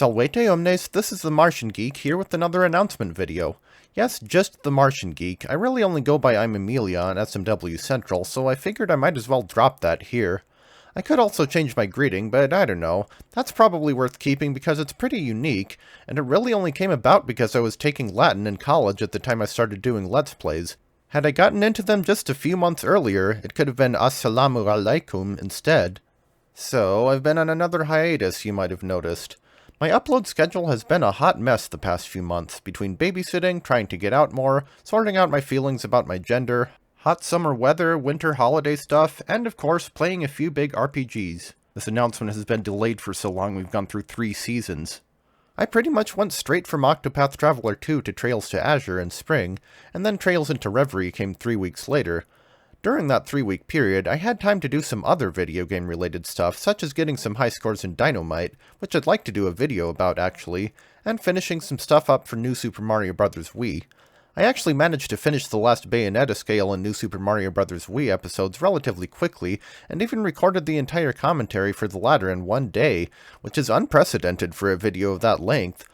Salvete omnes, this is the Martian Geek here with another announcement video. Yes, just the Martian Geek. I really only go by I'm Amelia on SMW Central, so I figured I might as well drop that here. I could also change my greeting, but I don't know. That's probably worth keeping because it's pretty unique, and it really only came about because I was taking Latin in college at the time I started doing Let's Plays. Had I gotten into them just a few months earlier, it could have been Assalamu alaikum instead. So, I've been on another hiatus, you might have noticed. My upload schedule has been a hot mess the past few months, between babysitting, trying to get out more, sorting out my feelings about my gender, hot summer weather, winter holiday stuff, and of course, playing a few big RPGs. This announcement has been delayed for so long we've gone through 3 seasons. I pretty much went straight from Octopath Traveler 2 to Trails to Azure in spring, and then Trails into Reverie came 3 weeks later. During that 3-week period, I had time to do some other video game related stuff, such as getting some high scores in Dynamite, which I'd like to do a video about actually, and finishing some stuff up for New Super Mario Bros. Wii. I actually managed to finish the last Bayonetta scale and New Super Mario Bros. Wii episodes relatively quickly, and even recorded the entire commentary for the latter in one day, which is unprecedented for a video of that length.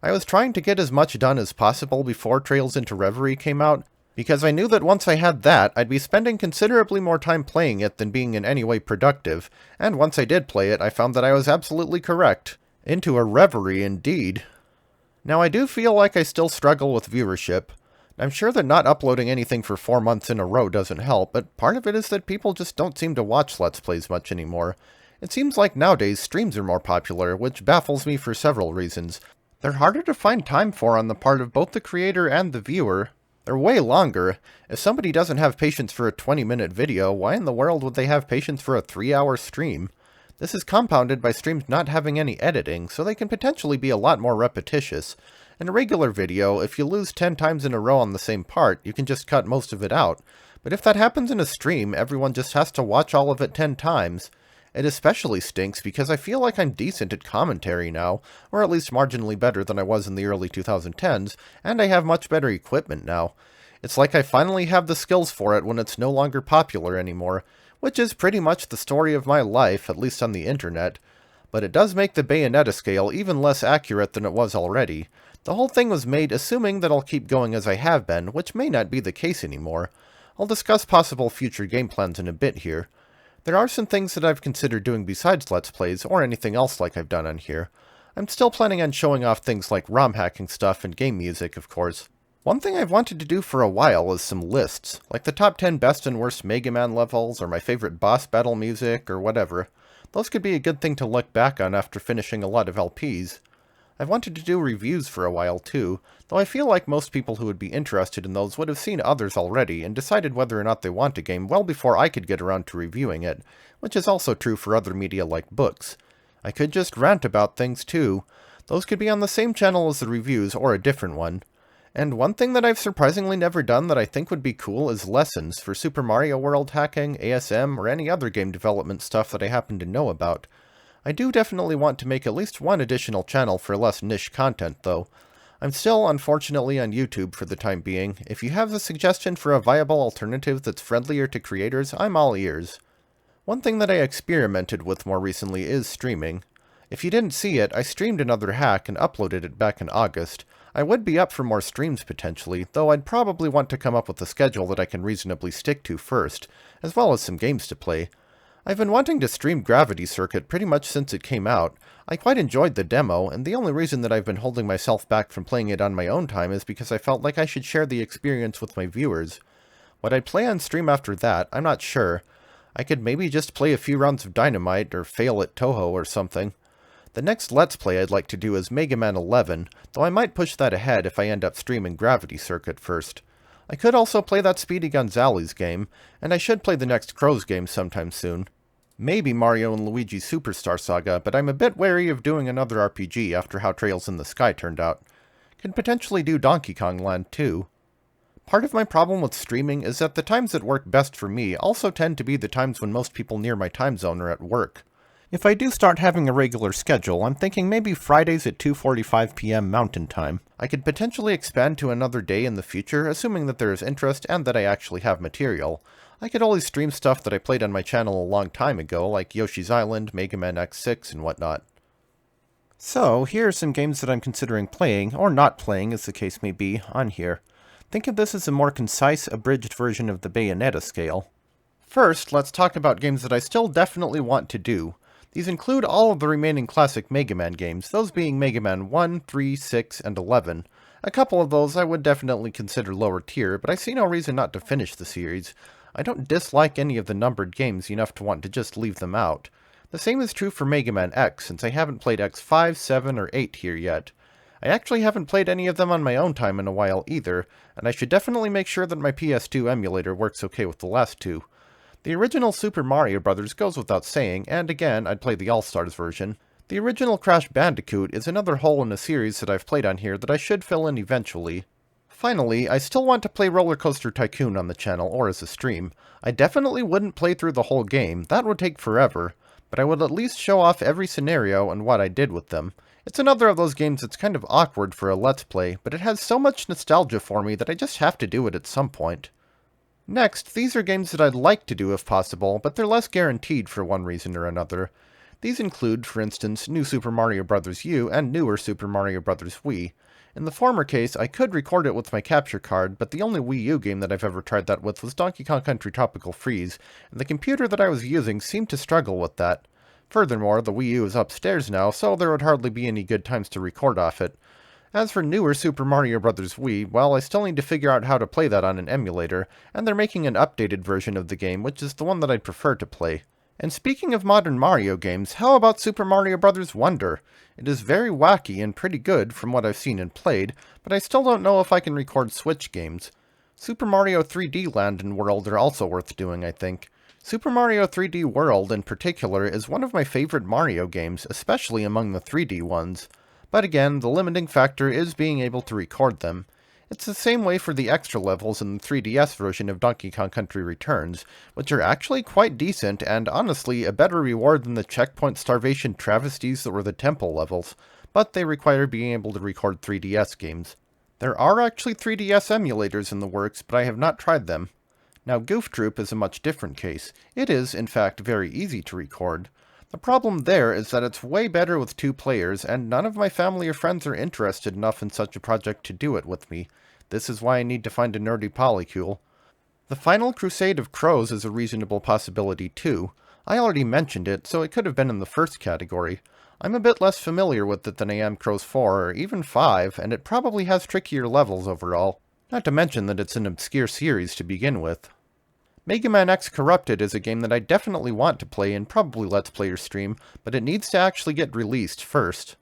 I was trying to get as much done as possible before Trails into Reverie came out, because I knew that once I had that, I'd be spending considerably more time playing it than being in any way productive, and once I did play it, I found that I was absolutely correct. Into a reverie, indeed. Now, I do feel like I still struggle with viewership. I'm sure that not uploading anything for 4 months in a row doesn't help, but part of it is that people just don't seem to watch Let's Plays much anymore. It seems like nowadays streams are more popular, which baffles me for several reasons. They're harder to find time for on the part of both the creator and the viewer. They're way longer. If somebody doesn't have patience for a 20-minute video, why in the world would they have patience for a 3-hour stream? This is compounded by streams not having any editing, so they can potentially be a lot more repetitious. In a regular video, if you lose 10 times in a row on the same part, you can just cut most of it out. But if that happens in a stream, everyone just has to watch all of it 10 times. It especially stinks because I feel like I'm decent at commentary now, or at least marginally better than I was in the early 2010s, and I have much better equipment now. It's like I finally have the skills for it when it's no longer popular anymore, which is pretty much the story of my life, at least on the internet. But it does make the Bayonetta scale even less accurate than it was already. The whole thing was made assuming that I'll keep going as I have been, which may not be the case anymore. I'll discuss possible future game plans in a bit here. There are some things that I've considered doing besides Let's Plays, or anything else like I've done on here. I'm still planning on showing off things like ROM hacking stuff and game music, of course. One thing I've wanted to do for a while is some lists, like the top 10 best and worst Mega Man levels, or my favorite boss battle music, or whatever. Those could be a good thing to look back on after finishing a lot of LPs. I've wanted to do reviews for a while too, though I feel like most people who would be interested in those would have seen others already and decided whether or not they want a game well before I could get around to reviewing it, which is also true for other media like books. I could just rant about things too. Those could be on the same channel as the reviews or a different one. And one thing that I've surprisingly never done that I think would be cool is lessons for Super Mario World hacking, ASM, or any other game development stuff that I happen to know about. I do definitely want to make at least one additional channel for less niche content, though. I'm still, unfortunately, on YouTube for the time being. If you have a suggestion for a viable alternative that's friendlier to creators, I'm all ears. One thing that I experimented with more recently is streaming. If you didn't see it, I streamed another hack and uploaded it back in August. I would be up for more streams potentially, though I'd probably want to come up with a schedule that I can reasonably stick to first, as well as some games to play. I've been wanting to stream Gravity Circuit pretty much since it came out. I quite enjoyed the demo, and the only reason that I've been holding myself back from playing it on my own time is because I felt like I should share the experience with my viewers. What I'd play on stream after that, I'm not sure. I could maybe just play a few rounds of Dynamite or fail at Touhou or something. The next Let's Play I'd like to do is Mega Man 11, though I might push that ahead if I end up streaming Gravity Circuit first. I could also play that Speedy Gonzales game, and I should play the next Crows game sometime soon. Maybe Mario and Luigi Superstar Saga, but I'm a bit wary of doing another RPG after how Trails in the Sky turned out. Can potentially do Donkey Kong Land too. Part of my problem with streaming is that the times that work best for me also tend to be the times when most people near my time zone are at work. If I do start having a regular schedule, I'm thinking maybe Fridays at 2:45 p.m. Mountain Time. I could potentially expand to another day in the future, assuming that there is interest and that I actually have material. I could always stream stuff that I played on my channel a long time ago, like Yoshi's Island, Mega Man X6, and whatnot. So, here are some games that I'm considering playing, or not playing as the case may be, on here. Think of this as a more concise, abridged version of the Bayonetta scale. First, let's talk about games that I still definitely want to do. These include all of the remaining classic Mega Man games, those being Mega Man 1, 3, 6, and 11. A couple of those I would definitely consider lower tier, but I see no reason not to finish the series. I don't dislike any of the numbered games enough to want to just leave them out. The same is true for Mega Man X, since I haven't played X5, 7, or 8 here yet. I actually haven't played any of them on my own time in a while either, and I should definitely make sure that my PS2 emulator works okay with the last two. The original Super Mario Bros. Goes without saying, and again, I'd play the All-Stars version. The original Crash Bandicoot is another hole in a series that I've played on here that I should fill in eventually. Finally, I still want to play Roller Coaster Tycoon on the channel or as a stream. I definitely wouldn't play through the whole game, that would take forever, but I would at least show off every scenario and what I did with them. It's another of those games that's kind of awkward for a Let's Play, but it has so much nostalgia for me that I just have to do it at some point. Next, these are games that I'd like to do if possible, but they're less guaranteed for one reason or another. These include, for instance, New Super Mario Bros. U and newer Super Mario Bros. Wii. In the former case, I could record it with my capture card, but the only Wii U game that I've ever tried that with was Donkey Kong Country Tropical Freeze, and the computer that I was using seemed to struggle with that. Furthermore, the Wii U is upstairs now, so there would hardly be any good times to record off it. As for newer Super Mario Bros. Wii, well, I still need to figure out how to play that on an emulator, and they're making an updated version of the game, which is the one that I'd prefer to play. And speaking of modern Mario games, how about Super Mario Bros. Wonder? It is very wacky and pretty good from what I've seen and played, but I still don't know if I can record Switch games. Super Mario 3D Land and World are also worth doing, I think. Super Mario 3D World, in particular, is one of my favorite Mario games, especially among the 3D ones. But again, the limiting factor is being able to record them. It's the same way for the extra levels in the 3DS version of Donkey Kong Country Returns, which are actually quite decent and honestly a better reward than the checkpoint starvation travesties that were the temple levels, but they require being able to record 3DS games. There are actually 3DS emulators in the works, but I have not tried them. Now Goof Troop is a much different case. It is, in fact, very easy to record. The problem there is that it's way better with 2 players, and none of my family or friends are interested enough in such a project to do it with me. This is why I need to find a nerdy polycule. The Final Crusade of Crows is a reasonable possibility too. I already mentioned it, so it could have been in the first category. I'm a bit less familiar with it than I am Crows 4, or even 5, and it probably has trickier levels overall. Not to mention that it's an obscure series to begin with. Mega Man X Corrupted is a game that I definitely want to play and probably Let's Play or stream, but it needs to actually get released first.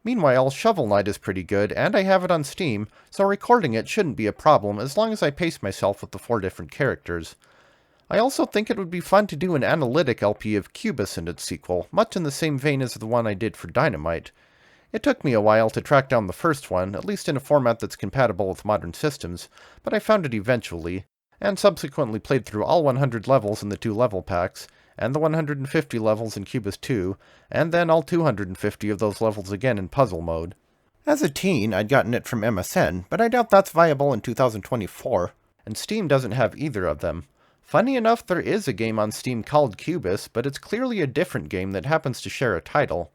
Meanwhile, Shovel Knight is pretty good, and I have it on Steam, so recording it shouldn't be a problem as long as I pace myself with the 4 different characters. I also think it would be fun to do an analytic LP of Cubus and its sequel, much in the same vein as the one I did for Dynamite. It took me a while to track down the first one, at least in a format that's compatible with modern systems, but I found it eventually, and subsequently played through all 100 levels in the 2 level packs, and the 150 levels in Cubus 2, and then all 250 of those levels again in puzzle mode. As a teen, I'd gotten it from MSN, but I doubt that's viable in 2024, and Steam doesn't have either of them. Funny enough, there is a game on Steam called Cubus, but it's clearly a different game that happens to share a title.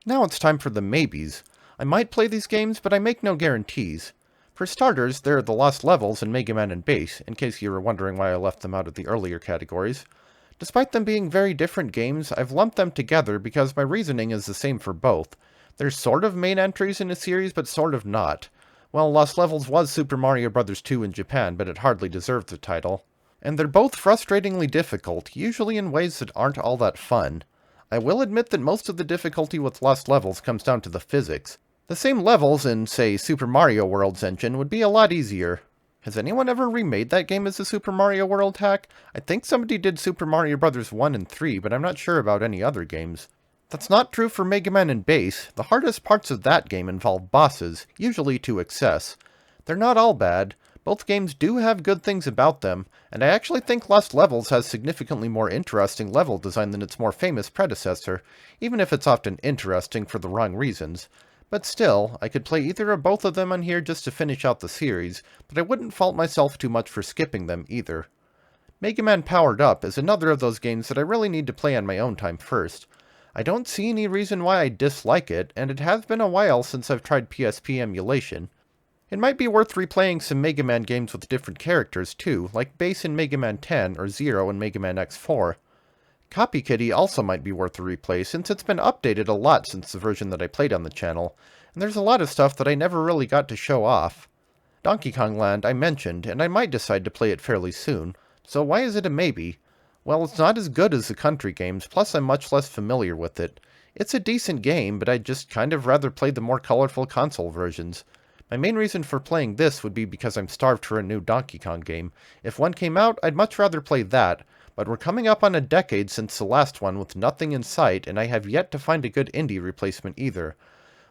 Now it's time for the maybes. I might play these games, but I make no guarantees. For starters, there are the Lost Levels and Mega Man and Bass, in case you were wondering why I left them out of the earlier categories. Despite them being very different games, I've lumped them together because my reasoning is the same for both. They're sort of main entries in a series, but sort of not. Well, Lost Levels was Super Mario Bros. 2 in Japan, but it hardly deserved the title. And they're both frustratingly difficult, usually in ways that aren't all that fun. I will admit that most of the difficulty with Lost Levels comes down to the physics. The same levels in, say, Super Mario World's engine would be a lot easier. Has anyone ever remade that game as a Super Mario World hack? I think somebody did Super Mario Bros. 1 and 3, but I'm not sure about any other games. That's not true for Mega Man and Bass. The hardest parts of that game involve bosses, usually to excess. They're not all bad. Both games do have good things about them, and I actually think Lost Levels has significantly more interesting level design than its more famous predecessor, even if it's often interesting for the wrong reasons. But still, I could play either or both of them on here just to finish out the series, but I wouldn't fault myself too much for skipping them either. Mega Man Powered Up is another of those games that I really need to play on my own time first. I don't see any reason why I dislike it, and it has been a while since I've tried PSP emulation. It might be worth replaying some Mega Man games with different characters too, like Bass in Mega Man 10 or Zero in Mega Man X4. Copy Kitty also might be worth a replay since it's been updated a lot since the version that I played on the channel, and there's a lot of stuff that I never really got to show off. Donkey Kong Land I mentioned, and I might decide to play it fairly soon, so why is it a maybe? Well, it's not as good as the country games, plus I'm much less familiar with it. It's a decent game, but I'd just kind of rather play the more colorful console versions. My main reason for playing this would be because I'm starved for a new Donkey Kong game. If one came out, I'd much rather play that, but we're coming up on a decade since the last one with nothing in sight, and I have yet to find a good indie replacement either.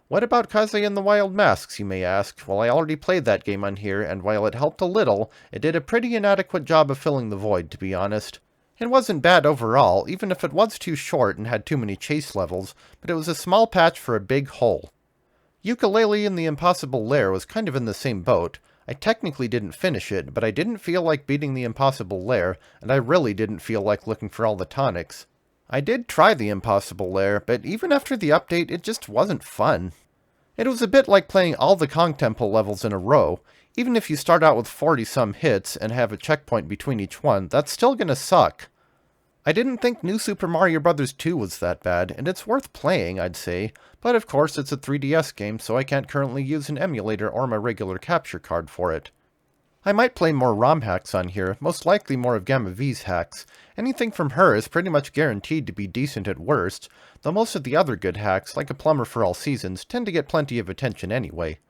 What about Kaze and the Wild Masks, you may ask? Well, I already played that game on here, and while it helped a little, it did a pretty inadequate job of filling the void, to be honest. It wasn't bad overall, even if it was too short and had too many chase levels, but it was a small patch for a big hole. Yooka-Laylee in the Impossible Lair was kind of in the same boat. I technically didn't finish it, but I didn't feel like beating the Impossible Lair, and I really didn't feel like looking for all the tonics. I did try the Impossible Lair, but even after the update, it just wasn't fun. It was a bit like playing all the Kong Temple levels in a row. Even if you start out with 40-some hits and have a checkpoint between each one, that's still gonna suck. I didn't think New Super Mario Bros. 2 was that bad, and it's worth playing, I'd say, but of course it's a 3DS game, so I can't currently use an emulator or my regular capture card for it. I might play more ROM hacks on here, most likely more of Gamma V's hacks. Anything from her is pretty much guaranteed to be decent at worst, though most of the other good hacks, like A Plumber for All Seasons, tend to get plenty of attention anyway.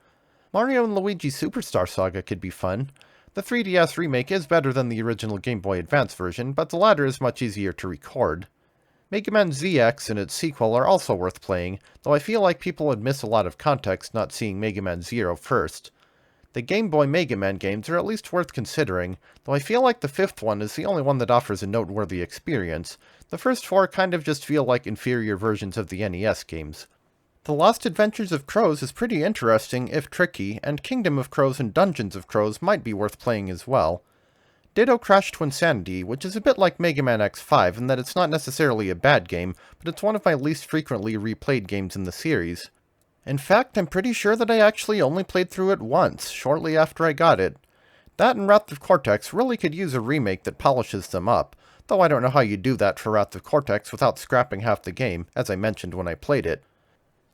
Mario & Luigi Superstar Saga could be fun. The 3DS remake is better than the original Game Boy Advance version, but the latter is much easier to record. Mega Man ZX and its sequel are also worth playing, though I feel like people would miss a lot of context not seeing Mega Man Zero first. The Game Boy Mega Man games are at least worth considering, though I feel like the fifth one is the only one that offers a noteworthy experience. The first four kind of just feel like inferior versions of the NES games. The Lost Adventures of Crows is pretty interesting, if tricky, and Kingdom of Crows and Dungeons of Crows might be worth playing as well. Ditto Crash Twinsanity, which is a bit like Mega Man X5 in that it's not necessarily a bad game, but it's one of my least frequently replayed games in the series. In fact, I'm pretty sure that I actually only played through it once, shortly after I got it. That and Wrath of Cortex really could use a remake that polishes them up, though I don't know how you do that for Wrath of Cortex without scrapping half the game, as I mentioned when I played it.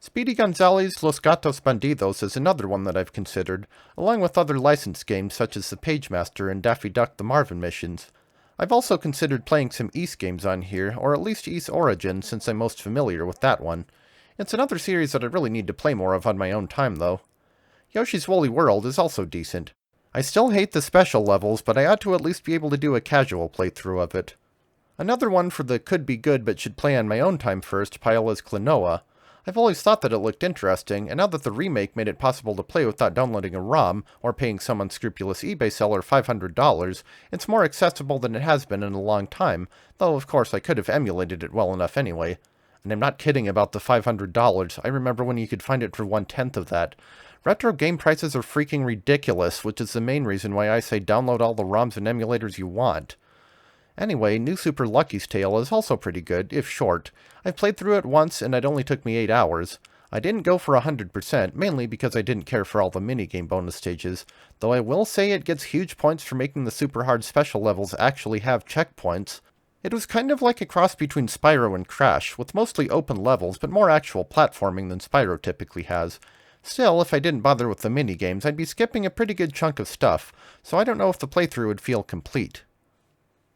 Speedy Gonzales Los Gatos Bandidos is another one that I've considered, along with other licensed games such as The Pagemaster and Daffy Duck the Marvin Missions. I've also considered playing some Ys games on here, or at least Ys Origin since I'm most familiar with that one. It's another series that I really need to play more of on my own time though. Yoshi's Woolly World is also decent. I still hate the special levels, but I ought to at least be able to do a casual playthrough of it. Another one for the could be good but should play on my own time first pile is Klonoa. I've always thought that it looked interesting, and now that the remake made it possible to play without downloading a ROM or paying some unscrupulous eBay seller $500, it's more accessible than it has been in a long time, though of course I could have emulated it well enough anyway. And I'm not kidding about the $500, I remember when you could find it for 1/10 of that. Retro game prices are freaking ridiculous, which is the main reason why I say download all the ROMs and emulators you want. Anyway, New Super Lucky's Tale is also pretty good, if short. I've played through it once and it only took me 8 hours. I didn't go for 100%, mainly because I didn't care for all the minigame bonus stages, though I will say it gets huge points for making the super hard special levels actually have checkpoints. It was kind of like a cross between Spyro and Crash, with mostly open levels but more actual platforming than Spyro typically has. Still, if I didn't bother with the minigames, I'd be skipping a pretty good chunk of stuff, so I don't know if the playthrough would feel complete.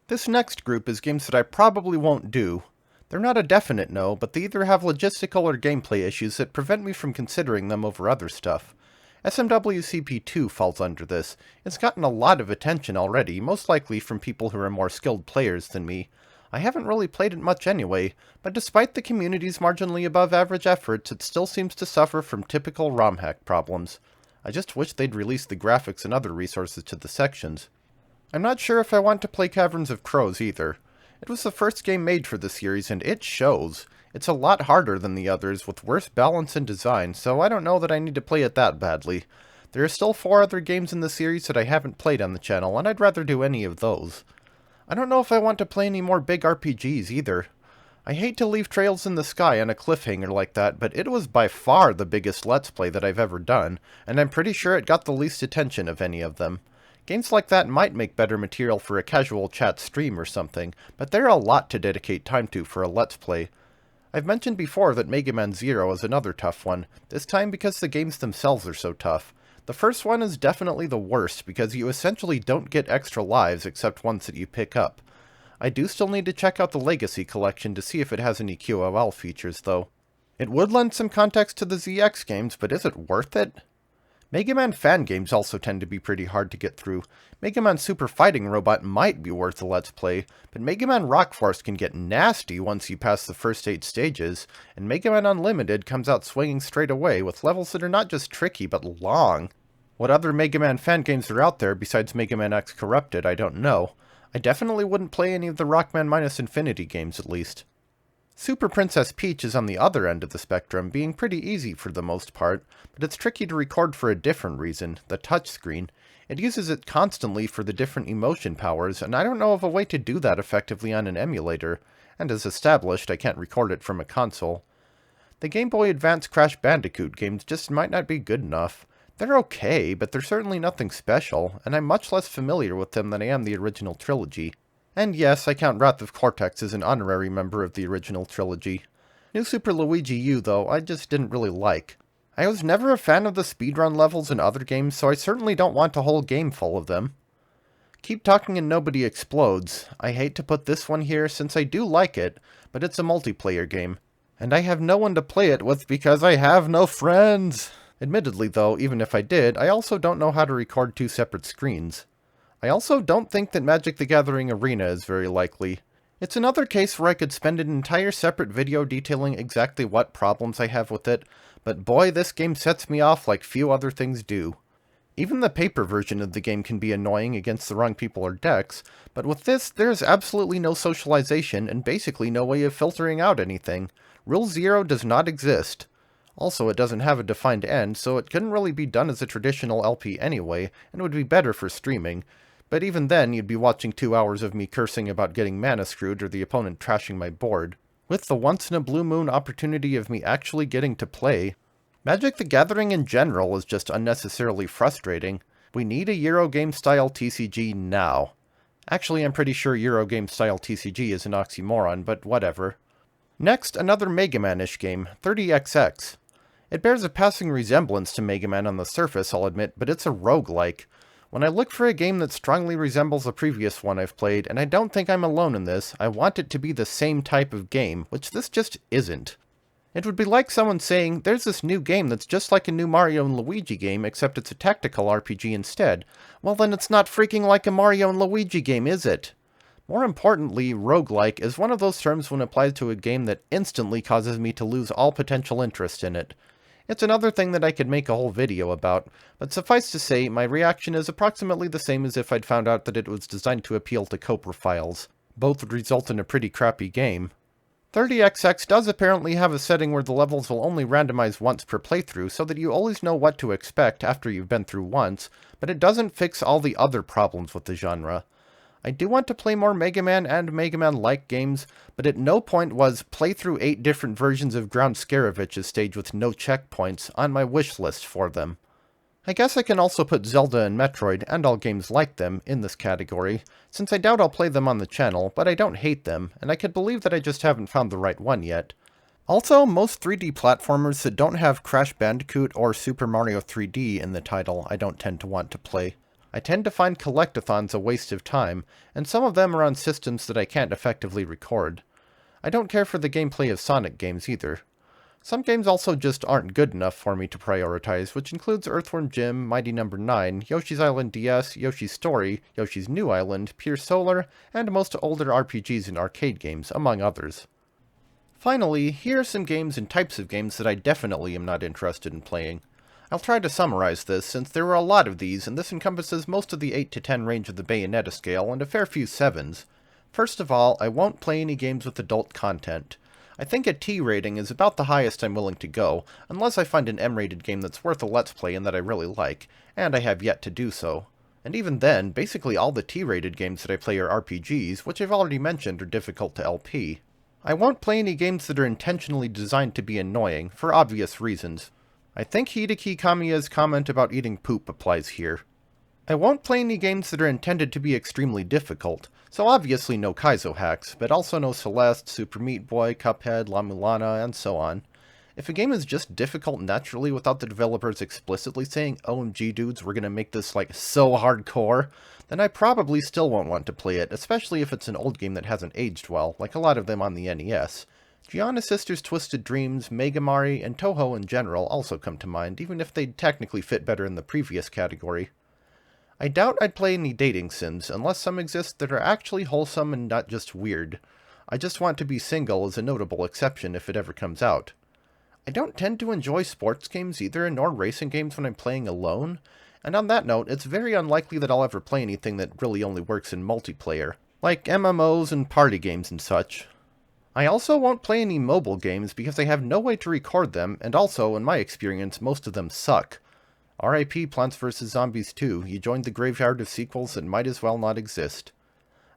This next group is games that I probably won't do. They're not a definite no, but they either have logistical or gameplay issues that prevent me from considering them over other stuff. SMWCP2 falls under this. It's gotten a lot of attention already, most likely from people who are more skilled players than me. I haven't really played it much anyway, but despite the community's marginally above average efforts, it still seems to suffer from typical ROM hack problems. I just wish they'd release the graphics and other resources to the sections. I'm not sure if I want to play Caverns of Crows either. It was the first game made for the series, and it shows. It's a lot harder than the others, with worse balance and design, so I don't know that I need to play it that badly. There are still 4 other games in the series that I haven't played on the channel, and I'd rather do any of those. I don't know if I want to play any more big RPGs either. I hate to leave Trails in the Sky on a cliffhanger like that, but it was by far the biggest Let's Play that I've ever done, and I'm pretty sure it got the least attention of any of them. Games like that might make better material for a casual chat stream or something, but they're a lot to dedicate time to for a Let's Play. I've mentioned before that Mega Man Zero is another tough one, this time because the games themselves are so tough. The first one is definitely the worst because you essentially don't get extra lives except ones that you pick up. I do still need to check out the Legacy Collection to see if it has any QOL features though. It would lend some context to the ZX games, but is it worth it? Mega Man fan games also tend to be pretty hard to get through. Mega Man Super Fighting Robot might be worth a Let's Play, but Mega Man Rock Force can get nasty once you pass the first 8 stages, and Mega Man Unlimited comes out swinging straight away with levels that are not just tricky but long. What other Mega Man fan games are out there besides Mega Man X Corrupted, I don't know. I definitely wouldn't play any of the Rockman Minus Infinity games at least. Super Princess Peach is on the other end of the spectrum, being pretty easy for the most part, but it's tricky to record for a different reason, the touchscreen. It uses it constantly for the different emotion powers, and I don't know of a way to do that effectively on an emulator, and as established, I can't record it from a console. The Game Boy Advance Crash Bandicoot games just might not be good enough. They're okay, but they're certainly nothing special, and I'm much less familiar with them than I am the original trilogy. And yes, I count Wrath of Cortex as an honorary member of the original trilogy. New Super Luigi U, though, I just didn't really like. I was never a fan of the speedrun levels in other games, so I certainly don't want a whole game full of them. Keep Talking and Nobody Explodes. I hate to put this one here since I do like it, but it's a multiplayer game. And I have no one to play it with because I have no friends! Admittedly though, even if I did, I also don't know how to record 2 separate screens. I also don't think that Magic the Gathering Arena is very likely. It's another case where I could spend an entire separate video detailing exactly what problems I have with it, but boy, this game sets me off like few other things do. Even the paper version of the game can be annoying against the wrong people or decks, but with this, there's absolutely no socialization and basically no way of filtering out anything. Rule 0 does not exist. Also, it doesn't have a defined end, so it couldn't really be done as a traditional LP anyway, and would be better for streaming. But even then, you'd be watching 2 hours of me cursing about getting mana screwed or the opponent trashing my board. With the once-in-a-blue-moon opportunity of me actually getting to play, Magic the Gathering in general is just unnecessarily frustrating. We need a Eurogame-style TCG now. Actually, I'm pretty sure Eurogame-style TCG is an oxymoron, but whatever. Next, another Mega Man-ish game, 30XX. It bears a passing resemblance to Mega Man on the surface, I'll admit, but it's a roguelike. When I look for a game that strongly resembles a previous one I've played, and I don't think I'm alone in this, I want it to be the same type of game, which this just isn't. It would be like someone saying, there's this new game that's just like a new Mario and Luigi game, except it's a tactical RPG instead. Well then it's not freaking like a Mario and Luigi game, is it? More importantly, roguelike is one of those terms when applied to a game that instantly causes me to lose all potential interest in it. It's another thing that I could make a whole video about, but suffice to say, my reaction is approximately the same as if I'd found out that it was designed to appeal to coprophiles. Both would result in a pretty crappy game. 30XX does apparently have a setting where the levels will only randomize once per playthrough, so that you always know what to expect after you've been through once, but it doesn't fix all the other problems with the genre. I do want to play more Mega Man and Mega Man-like games, but at no point was play through 8 different versions of Ground Scarevich's stage with no checkpoints on my wish list for them. I guess I can also put Zelda and Metroid, and all games like them, in this category, since I doubt I'll play them on the channel, but I don't hate them, and I could believe that I just haven't found the right one yet. Also, most 3D platformers that don't have Crash Bandicoot or Super Mario 3D in the title I don't tend to want to play. I tend to find collectathons a waste of time, and some of them are on systems that I can't effectively record. I don't care for the gameplay of Sonic games either. Some games also just aren't good enough for me to prioritize, which includes Earthworm Jim, Mighty No. 9, Yoshi's Island DS, Yoshi's Story, Yoshi's New Island, Pure Solar, and most older RPGs and arcade games, among others. Finally, here are some games and types of games that I definitely am not interested in playing. I'll try to summarize this, since there are a lot of these, and this encompasses most of the 8 to 10 range of the Bayonetta scale, and a fair few 7s. First of all, I won't play any games with adult content. I think a T rating is about the highest I'm willing to go, unless I find an M-rated game that's worth a Let's Play and that I really like, and I have yet to do so. And even then, basically all the T-rated games that I play are RPGs, which I've already mentioned are difficult to LP. I won't play any games that are intentionally designed to be annoying, for obvious reasons. I think Hideki Kamiya's comment about eating poop applies here. I won't play any games that are intended to be extremely difficult, so obviously no Kaizo hacks, but also no Celeste, Super Meat Boy, Cuphead, La Mulana, and so on. If a game is just difficult naturally without the developers explicitly saying, OMG dudes, we're gonna make this like so hardcore, then I probably still won't want to play it, especially if it's an old game that hasn't aged well, like a lot of them on the NES. Giana Sisters' Twisted Dreams, Megamari, and Touhou in general also come to mind, even if they'd technically fit better in the previous category. I doubt I'd play any dating sims, unless some exist that are actually wholesome and not just weird. I just want to be single as a notable exception if it ever comes out. I don't tend to enjoy sports games either, nor racing games when I'm playing alone, and on that note, it's very unlikely that I'll ever play anything that really only works in multiplayer, like MMOs and party games and such. I also won't play any mobile games because I have no way to record them, and also, in my experience, most of them suck. RIP Plants vs. Zombies 2, you joined the graveyard of sequels that might as well not exist.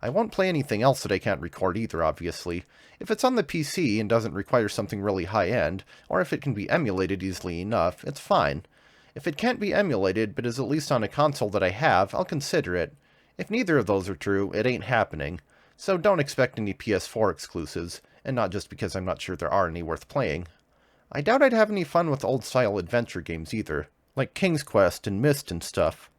I won't play anything else that I can't record either, obviously. If it's on the PC and doesn't require something really high-end, or if it can be emulated easily enough, it's fine. If it can't be emulated, but is at least on a console that I have, I'll consider it. If neither of those are true, it ain't happening. So don't expect any PS4 exclusives, and not just because I'm not sure there are any worth playing. I doubt I'd have any fun with old-style adventure games either, like King's Quest and Myst and stuff.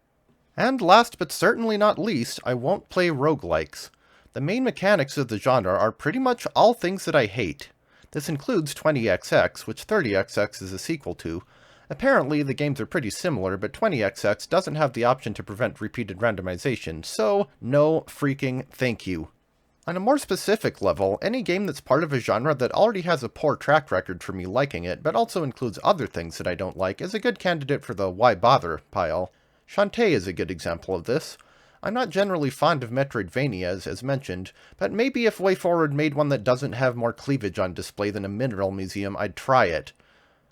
And last but certainly not least, I won't play roguelikes. The main mechanics of the genre are pretty much all things that I hate. This includes 20XX, which 30XX is a sequel to. Apparently, the games are pretty similar, but 20XX doesn't have the option to prevent repeated randomization, so no freaking thank you. On a more specific level, any game that's part of a genre that already has a poor track record for me liking it, but also includes other things that I don't like, is a good candidate for the why bother pile. Shantae is a good example of this. I'm not generally fond of Metroidvanias, as mentioned, but maybe if WayForward made one that doesn't have more cleavage on display than a mineral museum, I'd try it.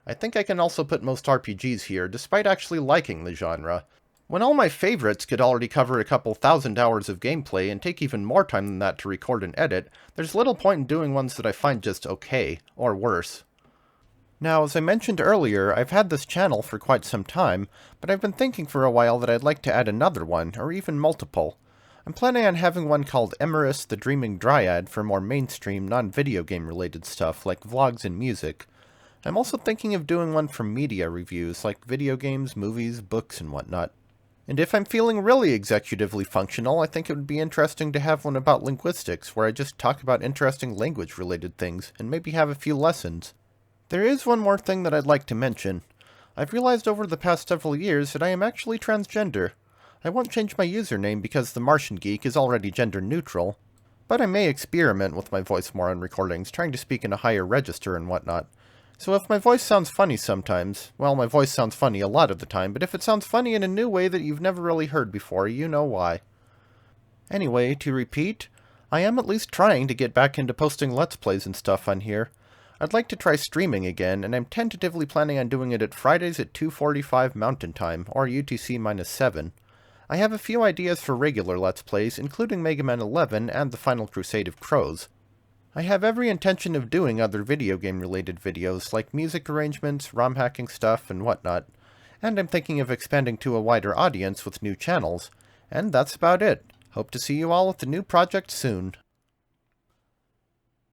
I think I can also put most RPGs here, despite actually liking the genre. When all my favorites could already cover a couple thousand hours of gameplay and take even more time than that to record and edit, there's little point in doing ones that I find just okay, or worse. Now, as I mentioned earlier, I've had this channel for quite some time, but I've been thinking for a while that I'd like to add another one, or even multiple. I'm planning on having one called Emerus the Dreaming Dryad for more mainstream, non-video game related stuff like vlogs and music. I'm also thinking of doing one for media reviews, like video games, movies, books, and whatnot. And if I'm feeling really executively functional, I think it would be interesting to have one about linguistics, where I just talk about interesting language-related things, and maybe have a few lessons. There is one more thing that I'd like to mention. I've realized over the past several years that I am actually transgender. I won't change my username because the Martian Geek is already gender neutral, but I may experiment with my voice more on recordings, trying to speak in a higher register and whatnot. So if my voice sounds funny sometimes, well, my voice sounds funny a lot of the time, but if it sounds funny in a new way that you've never really heard before, you know why. Anyway, to repeat, I am at least trying to get back into posting Let's Plays and stuff on here. I'd like to try streaming again, and I'm tentatively planning on doing it at Fridays at 2:45 Mountain Time, or UTC-7. I have a few ideas for regular Let's Plays, including Mega Man 11 and the Final Crusade of Crows. I have every intention of doing other video game-related videos, like music arrangements, ROM hacking stuff, and whatnot. And I'm thinking of expanding to a wider audience with new channels. And that's about it. Hope to see you all at the new project soon.